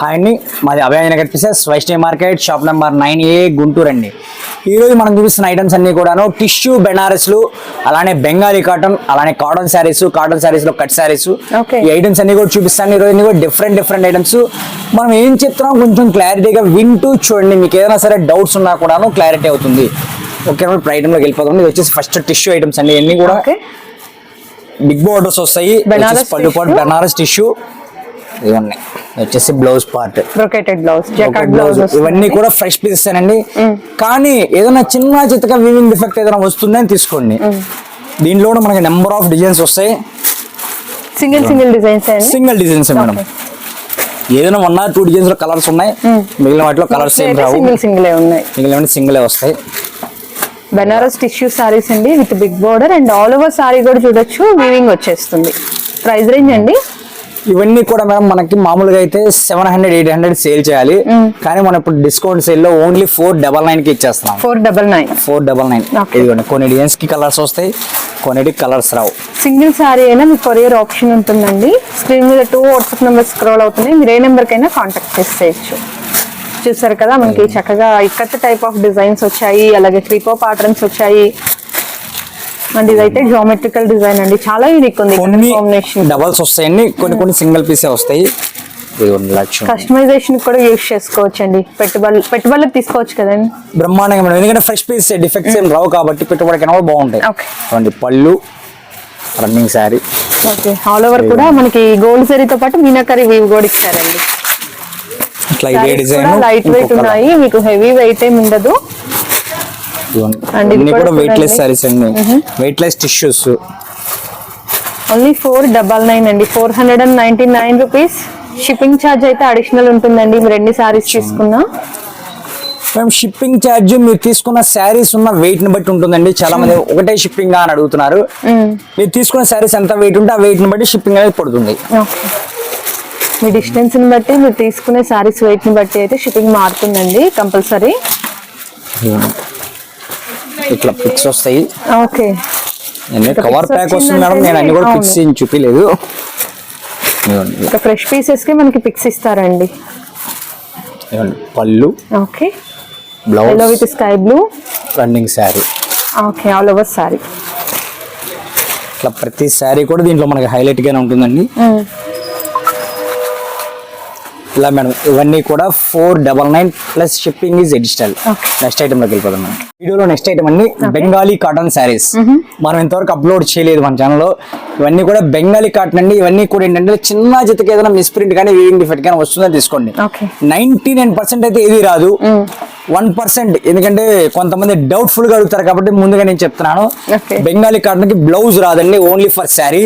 Hi అండి, మాది Abhayanagar pieces Vaishnavi market shop number 9A Guntur అండి. ఈరోజు మనం చూపిస్తున్న ఐటమ్స్ అన్ని కూడాను టిష్యూ బెనారస్లు, అలానే బెంగాలీ కాటన్, అలానే కాటన్ శారీస్ లో కట్ శారీస్, ఈ ఐటమ్స్ అన్ని కూడా చూపిస్తాను. ఈరోజు అన్ని కూడా డిఫరెంట్ ఐటమ్స్. మనం ఏం చెప్తున్నాం కొంచెం క్లారిటీగా వింటూ చూడండి. మీకు ఏదైనా సరే డౌట్స్ ఉన్నా కూడాను క్లారిటీ అవుతుంది. ఓకే, ఇప్పుడు ఐటమ్లోకి వెళ్ళిపోతాం. ఇది వచ్చేసి ఫస్ట్ టిష్యూ ఐటమ్స్ అండి. ఇవన్నీ కూడా బిగ్ బోర్డర్స్ వస్తాయి. పళ్ళు పాటు బెనారస్ టిష్యూ. ఇవన్నీ వచ్చేసి blouse part, brocaded blouse, jacquard blouse, ఇవన్నీ కూడా ఫ్రెష్ పీసెస్ అండి. కానీ ఏదైనా చిన్న చిత్తగా వీవింగ్ డిఫెక్ట్ ఏదైనా వస్తుందని తీసుకోండి. దీంట్లో కూడా మనకి నెంబర్ ఆఫ్ డిజైన్స్ వస్తాయి. Single designs madam. ఏదైనా 1 or 2 డిజైన్స్ లో కలర్స్ ఉన్నాయి, మిగిలిన వాటిలో కలర్స్ ఏం రావు, మిగిలిన సింగిల్ వస్తాయి. బెనారస్ టిష్యూ సారీస్ అండి with big border and all over sari కూడా చూడొచ్చు. వీవింగ్ వచ్చేస్తుంది. ప్రైస్ రేంజ్ అండి ఇవన్నీ కూడా మేడం మనకి మామూలుగా అయితే 700-800 సేల్ చేయాలి. కానీ మనం ఇప్పుడు డిస్కౌంట్ సేల్ లో ఓన్లీ 499 కి ఇచ్చేస్తున్నాం. 499. ఇదిగోండి, కొన్ని డిజైన్స్ కి కలర్స్ వస్తాయి, కొన్నిటికి కలర్స్ రావు. సింగిల్ సారీ అయినా మీకు కొరియర్ ఆప్షన్ ఉంటుందండి. స్క్రీన్ మీద 2 వాట్సాప్ నెంబర్స్ స్క్రోల్ అవుతున్నాయి. మీరు ఏ నెంబర్ కైనా కాంటాక్ట్ చేసేయచ్చు. చూసారు కదా, మనకి చక్కగా ఇక్కత టైప్ ఆఫ్ డిజైన్స్ వచ్చాయి, అలాగే క్రీపో ప్యాటర్న్స్ వచ్చాయి. అండ్ ఇదైతే జామెట్రికల్ డిజైన్ అండి, చాలా యూనిక్ ఉంది. కాంబినేషన్ డబల్స్ వస్తాయండి, కొన్ని సింగిల్ పీసే వస్తాయి. కస్టమైజేషన్ కూడా యూజ్ చేసుకోవచ్చు అండి. పెట్టుబడులకు తీసుకోవచ్చు కదండి, బ్రహ్మాండంగా మేడం. ఎందుకంటే ఫ్రెష్ పీస్ డిఫెక్ట్స్ ఏం రావు కాబట్టి పెట్టుబడికైనా కూడా బాగుంటాయి. పళ్ళు running sari. Okay, all over కూడా మనకి గోల్డ్ జరీతో పాటు మీనాకరీ వీవ్ కూడా ఇచ్చారండి. లైట్ వెయిట్ ఉన్నాయి, మీకు హెవీ వెయిట్ ఏమి ఉండదు. వెయిట్ లెస్ సారీస్ అండి, వెయిట్ లెస్ టిష్యూస్. ఓన్లీ 499 అండి, 499 రూపీస్. షిప్పింగ్ ఛార్జ్ అయితే అడిషనల్ ఉంటుందండి మీరు ఎన్ని సారీస్ తీసుకున్నా. మేము షిప్పింగ్ ఛార్జ్ మీరు తీసుకున్న శారీస్ ఉన్న వెయిట్ ని బట్టి ఉంటుందండి. చాలా మంది ఒకటే షిప్పింగ్ అని అడుగుతున్నారు. మీరు తీసుకున్న శారీస్ ఎంత వెయిట్ ఉంటే ఆ వెయిట్ ని బట్టి షిప్పింగ్ అనేది పడుతుంది. మీ డిస్టెన్స్ ని బట్టి మీరు తీసుకునే శారీస్ వెయిట్ ని బట్టి అయితే షిప్పింగ్ మారుతుందండి కంపల్సరీ. ఇట్లా పిక్స్ వస్తాయి. ఓకే, కవర్ ప్యాక్ వస్తుంది మేడం. నేను అన్ని కూడా పిక్స్ చూపిలేదు. ఫ్రెష్ పీసెస్ కి మనకి పిక్స్ ఇస్తారండి. పళ్ళు, okay, blouse with sky blue running sari. Okay, all over sari. ఇట్లా ప్రతి శారీ కూడా దీంట్లో మనకి హైలైట్ గానే ఉంటుందండి. ఇలా మేడం, ఇవన్నీ కూడా 499 plus shipping is additional. Next item లోకి వెళ్ళిపోతాం మేడం. వీడియోలో నెక్స్ట్ ఐటమ్ అండి బెంగాలీ కాటన్ శారీస్. మనం ఇంతవరకు అప్లోడ్ చేయలేదు మన ఛానల్లో. ఇవన్నీ కూడా బెంగాలీ కాటన్ అండి. ఇవన్నీ కూడా ఏంటంటే చిన్న జతకి ఏదైనా మిస్ప్రింట్ కానీ వీవింగ్ డిఫెక్ట్ కానీ వస్తుందని తీసుకోండి. 99% అయితే ఏది రాదు, 1%. ఎందుకంటే కొంతమంది డౌట్ఫుల్ గా అడుగుతారు కాబట్టి ముందుగా నేను చెప్తున్నాను. బెంగాలీ కాటన్ కి బ్లౌజ్ రాదండి, ఓన్లీ ఫర్ శారీ.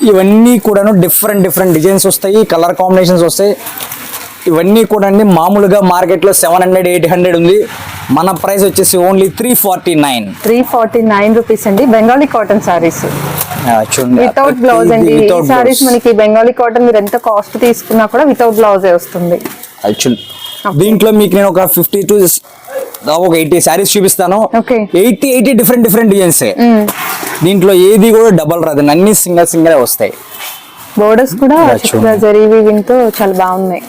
ఇవన్నీ కూడాను డిఫరెంట్ డిజైన్స్ వస్తాయి, కలర్ కాంబినేషన్స్ వస్తాయి. ఇవన్నీ కూడా అండి మామూలుగా మార్కెట్ లో 700-800 ఉంది. మన ప్రైస్ వచ్చేసి ఓన్లీ 349 రూపీస్ అండి. Bengali cotton saris without blouse అండి. ఈ సారీస్ మనకి బెంగాలీ కాటన్ మీరు ఎంత కాస్ట్ తీసుకున్నా కూడా వితౌట్ బ్లౌజ్ వస్తుంది. దీంట్లో మీకు నేను ఒక 50 to 80 శారీస్ చూపిస్తాను. 80 డిఫరెంట్ డిజైన్స్. దీంట్లో ఏది కూడా డబల్ రాదు, అన్ని సింగిల్ వస్తాయి. బోర్డర్స్ కూడా జరీ వీవింగ్ తో చాలా బాగున్నాయి.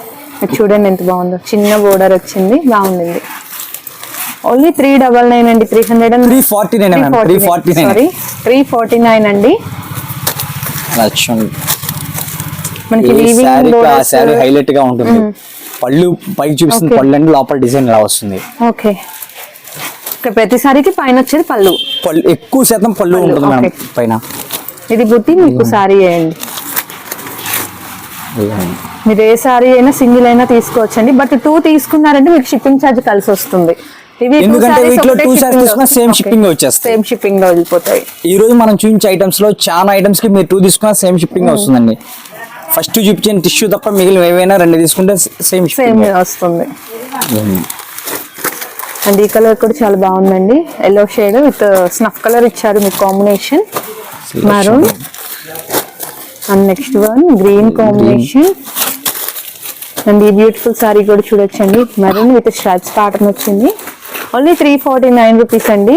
చూడండి ఎంత బాగుందో, చిన్న బోర్డర్ వచ్చింది, బాగుంది. ఓన్లీ 399 అండి. 349 అండి. మనకి హైలైట్ గా ఉంటుంది. పళ్ళు పైకి చూపిస్తుంది, పళ్ళు అండి లోపల డిజైన్ ఇలా వస్తుంది. ఓకే, ప్రతి సారీకి పైన వచ్చేది పళ్ళు ఎక్కువ శాతం పళ్ళు ఉంటుంది మేడం పైన. ఇది బుట్టి మీకు సారీ వేయండి. మీరు ఏ సారీ అయినా సింగిల్ అయినా తీసుకోవచ్చు అండి. బట్ 2 తీసుకున్నారంటే మీకు షిప్పింగ్ ఛార్జ్ కలిసి వస్తుంది. సేమ్ షిప్పింగ్ లో వెళ్ళిపోతాయి. ఈ రోజు మనం చూపించే ఐటమ్స్ లో చాలా ఐటమ్స్ కి మీరు 2 తీసుకున్నా సేమ్ షిప్పింగ్ వస్తుందండి. ఫస్ట్ చూపించిన టిష్యూ తప్ప మిగిలిన ఏవైనా 2 తీసుకుంటే సేమ్ వస్తుంది. అండ్ ఈ కలర్ కూడా చాలా బాగుందండి, yellow shade with snuff colour ఇచ్చారు మీకు combination, maroon. And next one green combination. And ఈ బ్యూటిఫుల్ సారీ కూడా చూడొచ్చండి, మరూన్ విత్ స్ట్రాచ్ ప్యాటర్న్ వచ్చింది. ఓన్లీ 349 రూపీస్ అండి.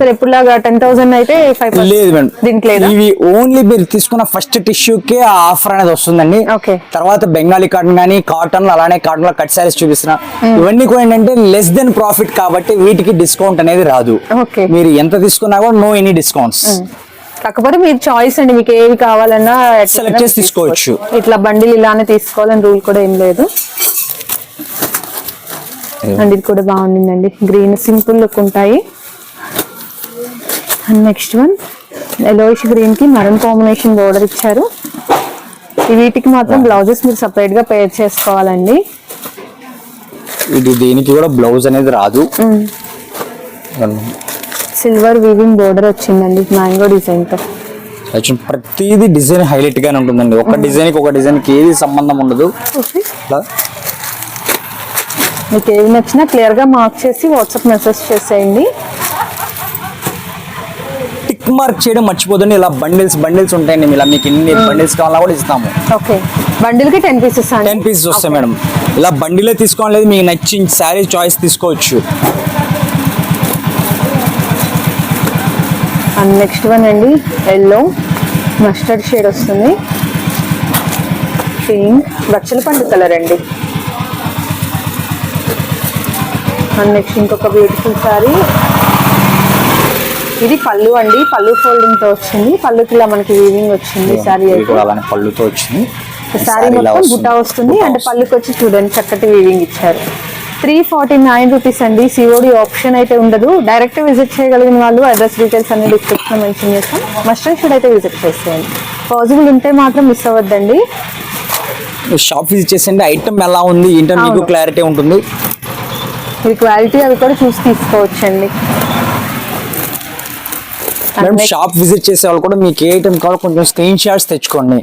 సార్ ఎప్పుడులాగా 10,000 అయితే 5% లేదు మేడం, దీనికి లేదా? ఇవి ఓన్లీ మీరు తీసుకున్న ఫస్ట్ టిష్యూకే ఆఫర్ అనేది వస్తుందండి. Okay. తర్వాత బెంగాలీ కాటన్ కానీ కాటన్ అలానే కాటన్ లో కట్ సారీస్ చూపిస్తున్నా, ఇవన్నీ కూడా ఏంటంటే లెస్ దెన్ ప్రాఫిట్ కాబట్టి వీటికి డిస్కౌంట్ అనేది రాదు. Okay. మీరు ఎంత తీసుకున్నా కూడా నో ఎనీ డిస్కౌంట్స్. కాకపోతే మీరు చాయిస్ అండి, మీకు ఏవి కావాలన్నా Select చేసి తీసుకోవచ్చు. ఇట్లా బండిల్ ఇలానే తీసుకోవాలని రూల్ కూడా ఏం లేదు. అండ్ ఇది కూడా బాగుండిందండి, గ్రీన్ సింపుల్ లుక్ ఉంటాయి. And next one yellowish green కి మరన్ కాంబినేషన్ బోర్డర్ ఇచ్చారు. వీటికి మాత్రం బ్లౌజెస్ మీరు సపరేట్ గా పేర్ చేసుకోవాలండి. ఇది దీనికి కూడా బ్లౌజ్ అనేది రాదు. సిల్వర్ వీవింగ్ బోర్డర్ వచ్చిందండి మ్యాంగో డిజైన్ తో. యాక్చువల్లీ ప్రతిదీ డిజైన్ హైలైట్ గానే ఉంటుందండి, ఒక డిజైన్ కి ఒక డిజైన్ కి ఏది సంబంధం ఉండదు. ఇట్లా మీకు ఏవి నచ్చినా క్లియర్ గా మార్క్ చేసి వాట్సాప్ మెసేజ్ చేసేయండి. టిక్ మార్క్ చేయడం మర్చిపోదండి. ఇలా బండిల్స్ ఉంటాయండి, ఇలా మీకు ఎన్ని బండిల్స్ కావాలన్నా కూడా ఇస్తాము. ఓకే, బండిల్ కి 10 పీసెస్ 10 పీసెస్ వస్తాయి మేడం. ఇలా బండిలే తీసుకోవాలి, లేదు మీకు నచ్చిన శారీ చాయిస్ తీసుకోవచ్చు. అండ్ నెక్స్ట్ వన్ అండి ఎల్లో మస్టర్డ్ షేడ్ వస్తుంది, పింక్ బచ్చల పండు కలర్ అండి. అండ్ నెక్స్ట్ ఇంకొక బ్యూటిఫుల్ సారీ, ఇది పళ్ళు అండి, పళ్ళు ఫోల్డింగ్ తో వచ్చింది. పళ్ళుకి ఇలా మనకి వీవింగ్ వచ్చింది. సారీ అయితే అలానే పళ్ళుతో వచ్చింది. సారీ మొత్తం బుట్ట వస్తుంది, అంటే పళ్ళుకి వచ్చి చూడండి చక్కటి వీవింగ్ ఇచ్చారు. 349 రూపీస్ అండి. సిఓడి ఆప్షన్ అయితే ఉండదు. డైరెక్ట్ విజిట్ చేయగలిగిన వాళ్ళు అడ్రస్ డీటెయిల్స్ అన్ని డిస్క్రిప్షన్ మెన్షన్ చేస్తాం. మస్ట్ అండ్ షుడ్ అయితే విజిట్ చేసేయండి. పాసిబుల్ ఉంటే మాత్రం మిస్ అవ్వద్దండి. షాప్ విజిట్ చేసేయండి, ఐటమ్ ఎలా ఉంది ఏంటో మీకు క్లారిటీ ఉంటుంది. ఇది క్వాలిటీ అవి కూడా చూసి తీసుకోవచ్చండి. మేడం షాప్ విజిట్ చేసే వాళ్ళు కూడా మీకు ఏ ఐటమ్ కావాలో కొంచెం స్క్రీన్ షాట్స్ తెచ్చుకోండి.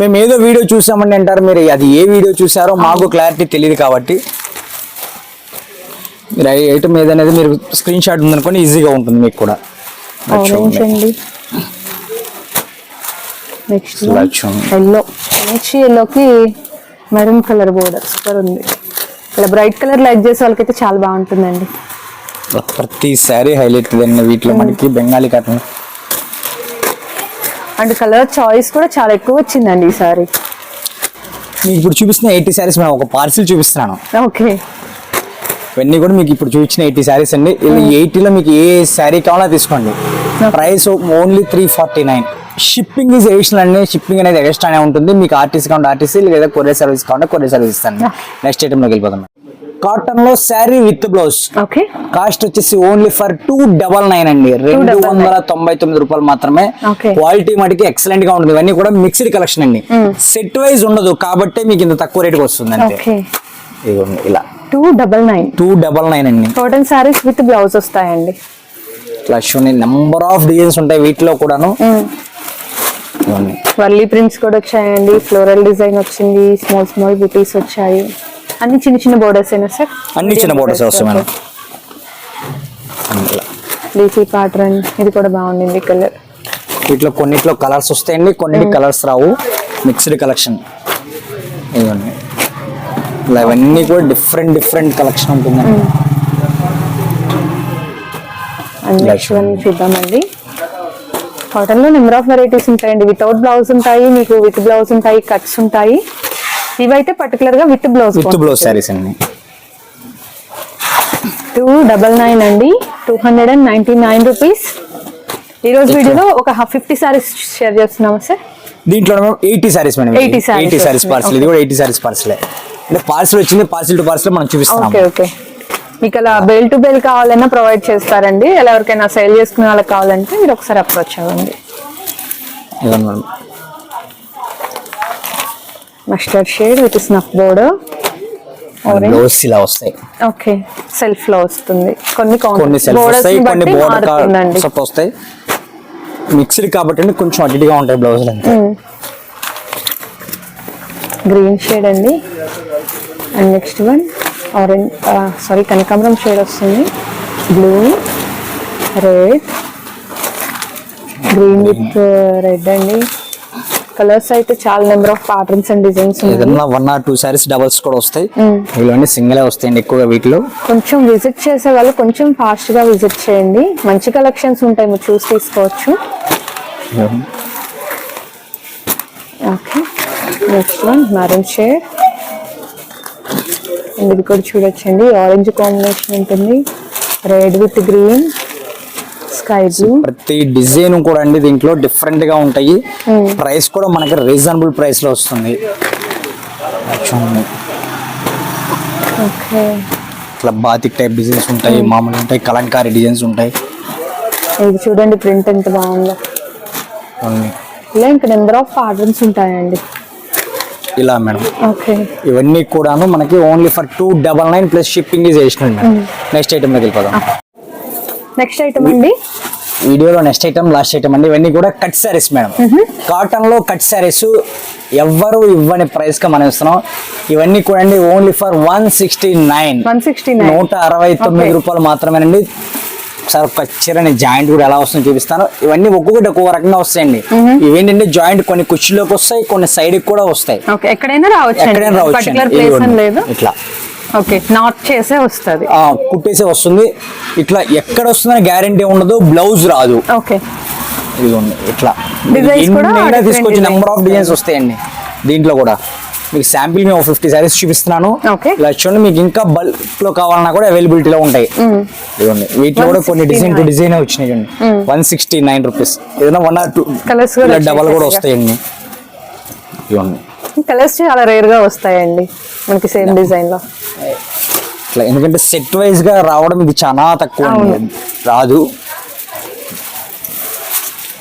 మేము ఏదో వీడియో చూసామండి అంటారు, మీరు అది ఏ వీడియో చూసారో మాకు క్లారిటీ తెలియదు కాబట్టి మీరు ఐటమ్ ఏదనేది మీరు స్క్రీన్ షాట్ ఉందనుకోండి ఈజీగా ఉంటుంది మీకు కూడా. ఆరెంజ్ అండి, నెక్స్ట్ ఎల్లో, నెక్స్ట్ ఎల్లోకి మెరూన్ కలర్ బోర్డర్ సూపర్ ఉంది. ఇలా బ్రైట్ కలర్ లైక్ చేసే వాళ్ళకైతే చాలా బాగుంటుందండి. ప్రతి సారీ హైలైట్ అండి వీటిలో మనకి Bengali cotton. And colour choice కూడా చాలా ఎక్కువ వచ్చిందండి ఈ సారీ. మీకు ఇప్పుడు చూపిస్తున్న 80 సారీస్ మేము ఒక పార్సిల్ చూపిస్తున్నాను. ఓకే, ఇవన్నీ కూడా మీకు ఇప్పుడు చూపించిన 80 సారీస్ అండి. ఇలా 80లో మీకు ఏ సారీ కావాలో తీసుకోండి. Price only 349. Shipping is additional అండి, షిప్పింగ్ అనేది ఎక్స్ట్రానే ఉంటుంది. మీకు ఆర్టీసీ కావాలంటే ఆర్టీసీ, లేదా కొరియర్ సర్వీస్ కావాలంటే కొరియర్ సర్వీస్ ఇస్తాను. నెక్స్ట్ ఐటమ్ లోకి వెళ్ళిపోతాం. కాటన్ లో sari with blouse, okay, cost వచ్చేసి ఓన్లీ ఫర్ 299 అండి. 299 రూపాయలు మాత్రమే. క్వాలిటీ మటుకి ఎక్సలెంట్ గా ఉంటుంది. ఇవన్నీ కూడా మిక్స్డ్ కలెక్షన్ అండి, సెట్ వైజ్ ఉండదు కాబట్టి మీకు ఇంత తక్కువ రేటుకి వస్తుంది అంతే. ఇలా 299 అండి. కాటన్ సారీస్ విత్ బ్లౌజ్ వస్తాయండి. ఇట్లా నెంబర్ ఆఫ్ డిజైన్స్ ఉంటాయి వీటిలో కూడాను. వర్లీ ప్రింట్స్ కూడా వచ్చాయండి, ఫ్లోరల్ డిజైన్ వచ్చింది, స్మాల్ బుటీస్ వచ్చాయి. అన్ని చిన్న బోర్డర్స్ అయినా సార్? అన్ని చిన్న బోర్డర్స్ వస్తాయి మేడం. లీఫీ ప్యాటర్న్, ఇది కూడా బాగుంది కలర్. వీటిలో కొన్నిట్లో కలర్స్ వస్తాయండి, కొన్ని కలర్స్ రావు. మిక్స్డ్ కలెక్షన్ ఇవన్నీ. ఇలా ఇవన్నీ కూడా డిఫరెంట్ కలెక్షన్ ఉంటుందండి. నెక్స్ట్ వన్ చూద్దామండి. కాటన్ లో నెంబర్ ఆఫ్ వెరైటీస్ ఉంటాయండి. వితౌట్ బ్లౌజ్ ఉంటాయి, మీకు విత్ బ్లౌజ్ ఉంటాయి, కట్స్ ఉంటాయి. ఇవైతే పర్టికులర్ గా విత్ బ్లౌజ్ సారీస్ అండి. 299 అండి, 299 రూపీస్. ఈ రోజు వీడియోలో ఒక 50 సారీస్ షేర్ చేస్తున్నామా సార్? దీంట్లో 80 సారీస్ మేడం. 80 సారీస్ పార్సల్. ఇది కూడా 80 సారీస్ పార్సలే. అంటే పార్సల్ వచ్చింది, పార్సల్ టు పార్సల్ మనం చూపిస్తాం. ఓకే, మీకు అలా బెల్ టు బెల్ కావాలన్నా ప్రొవైడ్ చేస్తారండి. అలా ఎవరికైనా సేల్ చేసుకునే వాళ్ళకి కావాలంటే మీరు ఒకసారి అప్రోచ్ అవ్వండి. Mustard shade with snuff border, blouse ఇలా వస్తాయి. ఓకే, సెల్ఫ్ లో వస్తుంది. కొన్ని సెల్ఫ్ వస్తాయి, కొన్ని బోర్డర్ మారుతుందండి. వస్తాయి. మిక్స్డ్ కాబట్టి కొంచెం అడిగా ఉంటాయి బ్లౌజులు అంతే. గ్రీన్ షేడ్ అండి. అండ్ నెక్స్ట్ వన్ ఆరెంజ్, కనకాంబరం షేడ్ వస్తుంది. Blue, red, green with red అండి. కలర్స్ అయితే చాలా number of patterns and designs ఉన్నాయి. ఏదన్నా 1 or 2 సారీస్ డబల్స్ కూడా వస్తాయి. ఇవన్నీ సింగిల్ వస్తాయండి ఎక్కువగా వీటిలో. కొంచెం విజిట్ చేసే వాళ్ళు కొంచెం ఫాస్ట్ గా విజిట్ చేయండి, మంచి కలెక్షన్స్ ఉంటాయి, మీరు చూసి తీసుకోవచ్చు. Okay, next one maroon shade. ఇది కూడా చూడొచ్చండి, ఆరెంజ్ కాంబినేషన్ ఉంటుంది, red with green, sky blue. ప్రతి డిజైన్ కూడా అండి దీంట్లో డిఫరెంట్ గా ఉంటాయి. ప్రైస్ కూడా మనకి రీజనబుల్ ప్రైస్ లో వస్తుంది. ఓకే, ఇట్లా బాతిక్ టైప్ డిజైన్స్ ఉంటాయి, మామూలు ఉంటాయి, కలంకారీ డిజైన్స్ ఉంటాయి. ఇది చూడండి ప్రింట్ ఎంత బాగుందో. ఇలా ఇంకా నెంబర్ ఆఫ్ ప్యాటర్న్స్ ఉంటాయండి ఇలా మేడం. ఓకే, ఇవన్నీ కూడాను మనకి only for 299 plus shipping is additional madam. Next item లోకి వెళ్ళిపోదాం. నెక్స్ట్ ఐటమ్ అండి, వీడియోలో నెక్స్ట్ ఐటమ్ లాస్ట్ ఐటమ్ అండి. ఇవన్నీ కూడా కట్ శారీస్ మేడం. కాటన్ లో కట్ శారీస్ ఎవ్వరు ఇవ్వని ప్రైస్ గా మనం ఇస్తున్నాం. ఇవన్నీ కూడా అండి ఓన్లీ ఫర్ 169 169 రూపాయలు మాత్రమేనండి. సార్ ఒక చీరని జాయింట్ కూడా ఎలా వస్తుందో చూపిస్తాను. ఇవన్నీ ఒక్కొక్కటి ఒక్కొక్క రకంగా వస్తాయండి. ఇవేంటంటే జాయింట్ కొన్ని కుర్చీలోకి వస్తాయి, కొన్ని సైడ్ కూడా వస్తాయి. ఎక్కడైనా రావచ్చు. ఇట్లా ఓకే, నాట్ చేసే వస్తుంది, కుట్టేసే వస్తుంది. ఇట్లా ఎక్కడ వస్తుందని గ్యారంటీ ఉండదు. బ్లౌజ్ రాదు. ఓకే, ఇదిగోండి ఇట్లా డిజైన్స్ తీసుకొచ్చి నెంబర్ ఆఫ్ డిజైన్స్ వస్తాయండి. దీంట్లో కూడా మీకు శాంపిల్ మేము 50 సారీస్ చూపిస్తున్నాను. ఇలా చూడండి, మీకు ఇంకా బల్క్ లో కావాలన్నా కూడా అవైలబిలిటీలో ఉంటాయి. ఇదిగోండి వీటిలో కూడా కొన్ని డిజైన్ టు డిజైన్ వచ్చినాయి. 169 రూపీస్. ఏదైనా 1 or 2 కలర్స్ డబల్ కూడా వస్తాయండి. ఇదిగోండి కలర్స్ చాలా రేర్ గా వస్తాయండి మనకి సేమ్ డిజైన్ లో. ఇట్లా ఎందుకంటే సెట్ వైజ్ గా రావడం ఇది చాలా తక్కువ రాదు.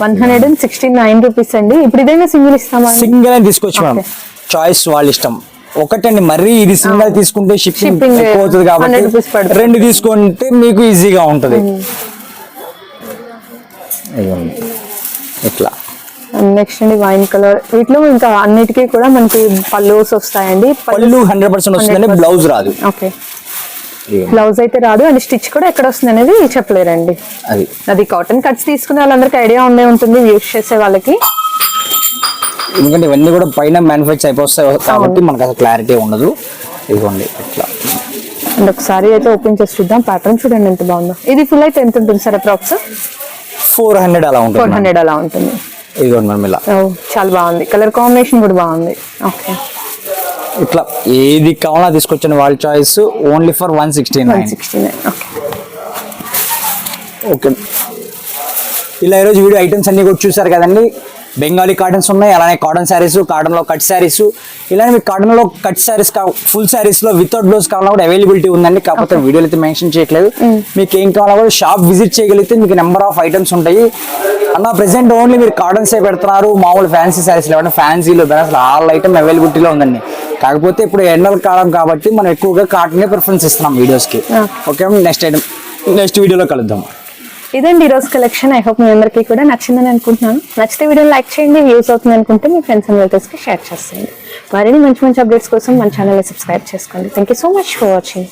169 రూపీస్ అండి. ఇప్పుడు ఇదైనా సింగిల్ ఇస్తామా? సింగిల్ అని తీసుకొచ్చి మేడం, చాయిస్ వాళ్ళ ఇష్టం. ఒకటండి మరీ ఇది సింగిల్ తీసుకుంటే షిప్పింగ్ ఎక్కువ అవుతుంది కాబట్టి 2 తీసుకుంటే మీకు ఈజీగా ఉంటుంది. ఇట్లా నెక్స్ట్ అండి వైన్ కలర్. వీటిలో ఇంకా అన్నిటికీ కూడా మనకి పల్లూస్ వస్తాయండి. పళ్ళు 100% వస్తుందండి, బ్లౌజ్ రాదు. ఓకే, బ్లౌజ్ అయితే రాదు అండ్ స్టిచ్ కూడా ఎక్కడ వస్తుంది అనేది చెప్పలేరండి. అది కాటన్ కట్స్ తీసుకునే వాళ్ళందరికీ ఐడియా ఉండే ఉంటుంది యూజ్ చేసే వాళ్ళకి. ఎందుకంటే ఇవన్నీ కూడా పైన మ్యానుఫ్యాక్చర్ అయిపోతాయి కాబట్టి మనకు అసలు క్లారిటీ ఉండదు. ఇదిగోండి ఇట్లా. అండ్ ఒకసారి అయితే ఓపెన్ చేసి చూద్దాం. ప్యాటర్న్ చూడండి ఎంత బాగుందో. ఇది ఫుల్ అయితే ఎంత ఉంటుంది సార్? అప్రాక్స్ 400 అలా ఉంటుంది. 400 అలా ఉంటుంది. ఇదిగోండి మనం ఇలా. చాలా బాగుంది, కలర్ కాంబినేషన్ కూడా బాగుంది. ఓకే, ఇట్లా ఏది కావాలో తీసుకొచ్చిన వాళ్ళ చాయిస్. Only for 169. ఓకే, ఇలా ఈరోజు వీడియో ఐటమ్స్ అన్ని కూడా చూసారు కదండి. బెంగాలీ కాటన్స్ ఉన్నాయి, అలానే కాటన్ శారీస్, కాటన్ లో కట్ శారీస్. ఇలానే మీకు కాటన్ లో కట్ శారీస్ ఫుల్ శారీస్ లో వితౌట్ బ్లౌజ్ కావాలన్నా కూడా అవైలబిలిటీ ఉందండి. కాకపోతే వీడియోలో అయితే మెన్షన్ చేయట్లేదు. మీకు ఏం కావాలో కూడా షాప్ విజిట్ చేయగలిగితే మీకు నెంబర్ ఆఫ్ ఐటమ్స్ ఉంటాయి. అన్న ప్రెసెంట్ ఓన్లీ మీరు కాటన్స్ ఏ పెడుతున్నారు, మామూలు ఫ్యాన్సీ శారీస్ లేవంటే ఫ్యాన్సీలో అసలు ఆల్ ఐటమ్ అవైలబిలిటీలో ఉందండి. కాకపోతే ఇప్పుడు ఎండల కాలం కాబట్టి మనం ఎక్కువగా కాటన్ ప్రిఫరెన్స్ ఇస్తున్నాం వీడియోస్ కి. ఓకే, నెక్స్ట్ వీడియోలో కలుద్దాం. ఇదండి ఈరోజు కలెక్షన్. ఐ హోప్ మీ అందరికీ కూడా నచ్చిందని అనుకుంటున్నాను. నచ్చితే వీడియోని లైక్ చేయండి, యూస్ అవుతుంది అనుకుంటే మీ ఫ్రెండ్స్ అండ్ రిలేటివ్స్ కి షేర్ చేసేయండి. మరిన్ని మంచి మంచి అప్డేట్స్ కోసం మన ఛానల్ సబ్స్క్రైబ్ చేసుకోండి. Thank you so much for watching.